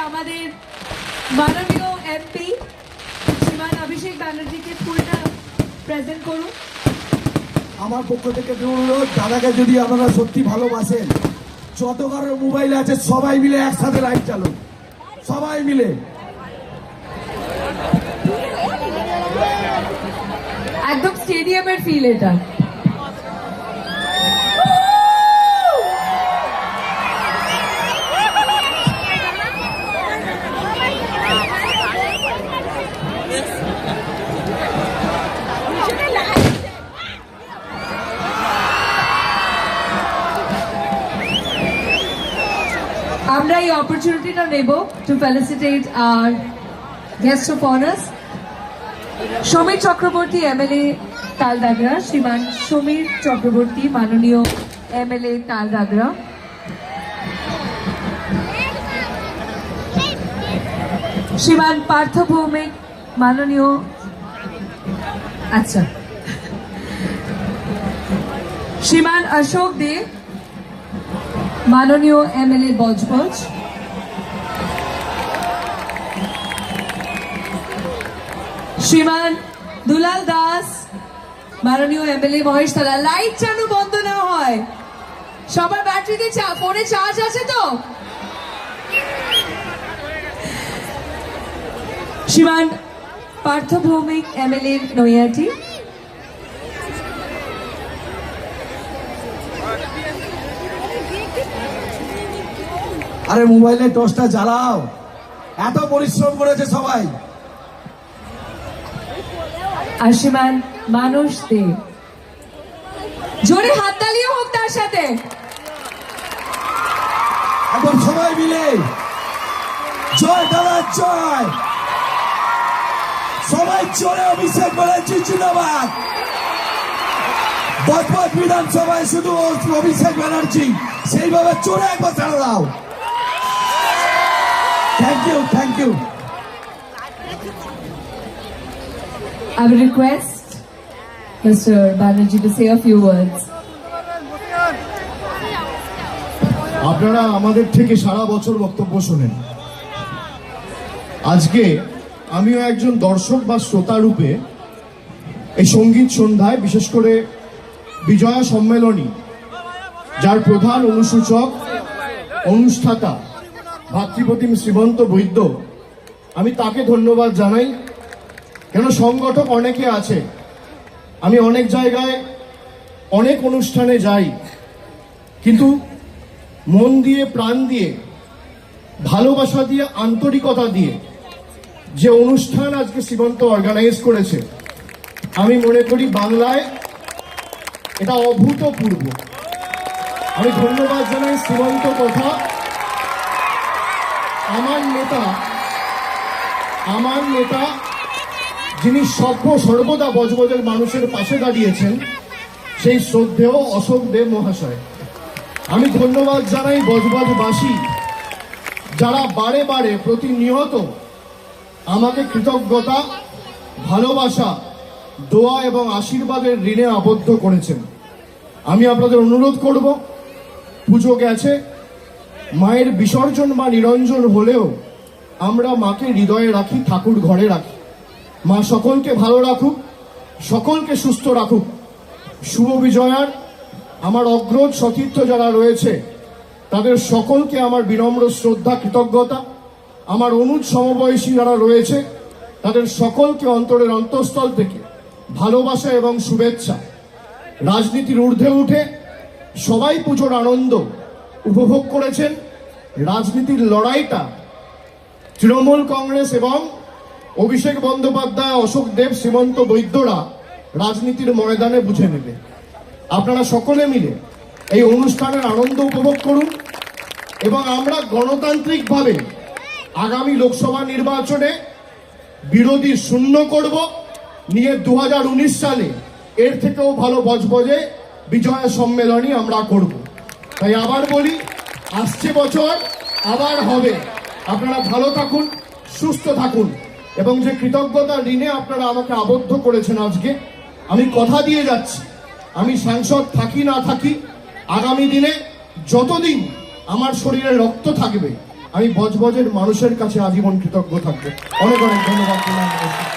আমাদের মাননীয় এমপি শ্রীমান অভিষেক ব্যানার্জিকে ফুলটা প্রেজেন্ট করুন। আমার পক্ষ থেকে অনুরোধ, দাদাকে যদি আপনারা সত্যি ভালোবাসেন, যত কারোর মোবাইল আছে সবাই মিলে একসাথে লাইট চালুন, সবাই মিলে। একদম স্টেডিয়ামের ফিল এটা। আমরা এই অপরচুনিটিটা নেব to felicitate our guest of honours, Samir Chakraborty MLA Taldangra, Shriman Samir Chakraborty মাননীয় এমএলএ তালদাগরা, শ্রীমান পার্থ ভৌমিক মাননীয়, আচ্ছা, শ্রীমান অশোক দে মাননীয় এমএলএ বজবজ, শ্রীমান দুলাল দাস মাননীয় এমএলএ মহেশতলা। লাইট যেন বন্ধ না হয়, সবার ব্যাটারিতে ফোনে চার্জ আছে তো? শ্রীমান পার্থ ভৌমিক এমএলএ নৈয়াটি, আরে মোবাইলের টর্চটা জ্বালাও, এত পরিশ্রম করেছে সবাই। আর শ্রীমান মানুষ দে, জোরে হাততালিও হোক তার সাথে। এখন সবাই মিলে জয় দাদা জয়, সবাই জোরে অভিষেক ব্যানার্জি জিন্দাবাদ। বজবজ বিধানসভায় শুধু অভিষেক ব্যানার্জি, সেইভাবে জোরে একবার চালা দাও। Thank you, thank you. I will request Mr. Banerjee to say a few words. আপনারা আমাদের থেকে সারা বছর বক্তব্য শোনেন। আজকে আমিও একজন দর্শক বা শ্রোতা রূপে এই সঙ্গীত সন্ধ্যায়, বিশেষ করে বিজয়া সম্মেলনী, যার প্রধান অনুসূচক অনুষ্ঠাতা ভাতৃপ্রতিম শ্রীমন্ত বৈদ্য, আমি তাকে ধন্যবাদ জানাই। কেন সংগঠক অনেকে আছে, আমি অনেক জায়গায় অনেক অনুষ্ঠানে যাই, কিন্তু মন দিয়ে, প্রাণ দিয়ে, ভালোবাসা দিয়ে, আন্তরিকতা দিয়ে যে অনুষ্ঠান আজকে শ্রীমন্ত অর্গানাইজ করেছে, আমি মনে করি বাংলায় এটা অভূতপূর্ব। আমি ধন্যবাদ জানাই শ্রীমন্ত তথা আমার নেতা যিনি সর্বদা বজবজের মানুষের পাশে দাঁড়িয়েছেন, সেই শ্রদ্ধেয় অশোক দেব মহাশয়। আমি ধন্যবাদ জানাই বজবজবাসী যারা বারে বারে প্রতিনিয়ত আমাকে কৃতজ্ঞতা, ভালোবাসা, দোয়া এবং আশীর্বাদের ঋণে আবদ্ধ করেছেন। আমি আপনাদের অনুরোধ করব, পুজো গেছে, মায়ের বিসর্জন বা নিরঞ্জন হলেও আমরা মাকে হৃদয়ে রাখি, ঠাকুর ঘরে রাখি। মা সকলকে ভালো রাখুক, সকলকে সুস্থ রাখুক। শুভ বিজয়ার আমার অগ্রজ সতীর্থ যারা রয়েছে, তাদের সকলকে আমার বিনম্র শ্রদ্ধা, কৃতজ্ঞতা। আমার অনুজ সমবয়সী যারা রয়েছে, তাদের সকলকে অন্তরের অন্তঃস্থল থেকে ভালোবাসা এবং শুভেচ্ছা। রাজনীতির ঊর্ধ্বে উঠে সবাই পুজোর আনন্দ উপভোগ করেছেন। রাজনীতির লড়াইটা তৃণমূল কংগ্রেস এবং অভিষেক বন্দ্যোপাধ্যায়, অশোক দেব, শ্রীমন্ত বৈদ্যরা রাজনীতির ময়দানে বুঝে নেবে। আপনারা সকলে মিলে এই অনুষ্ঠানের আনন্দ উপভোগ করুন এবং আমরা গণতান্ত্রিকভাবে আগামী লোকসভা নির্বাচনে বিরোধী শূন্য করব, নিয়ে 2019 সালে এর থেকেও ভালো বজবজে বিজয়া সম্মেলনী আমরা করব। তাই আবার বলি, আসছে বছর আবার হবে। আপনারা ভালো থাকুন, সুস্থ থাকুন এবং যে কৃতজ্ঞতার ঋণে আপনারা আমাকে আবদ্ধ করেছেন আজকে, আমি কথা দিয়ে যাচ্ছি, আমি সাংসদ থাকি না থাকি, আগামী দিনে যতদিন আমার শরীরে রক্ত থাকবে আমি বজবজের মানুষের কাছে আজীবন কৃতজ্ঞ থাকবো। অনেক অনেক ধন্যবাদ।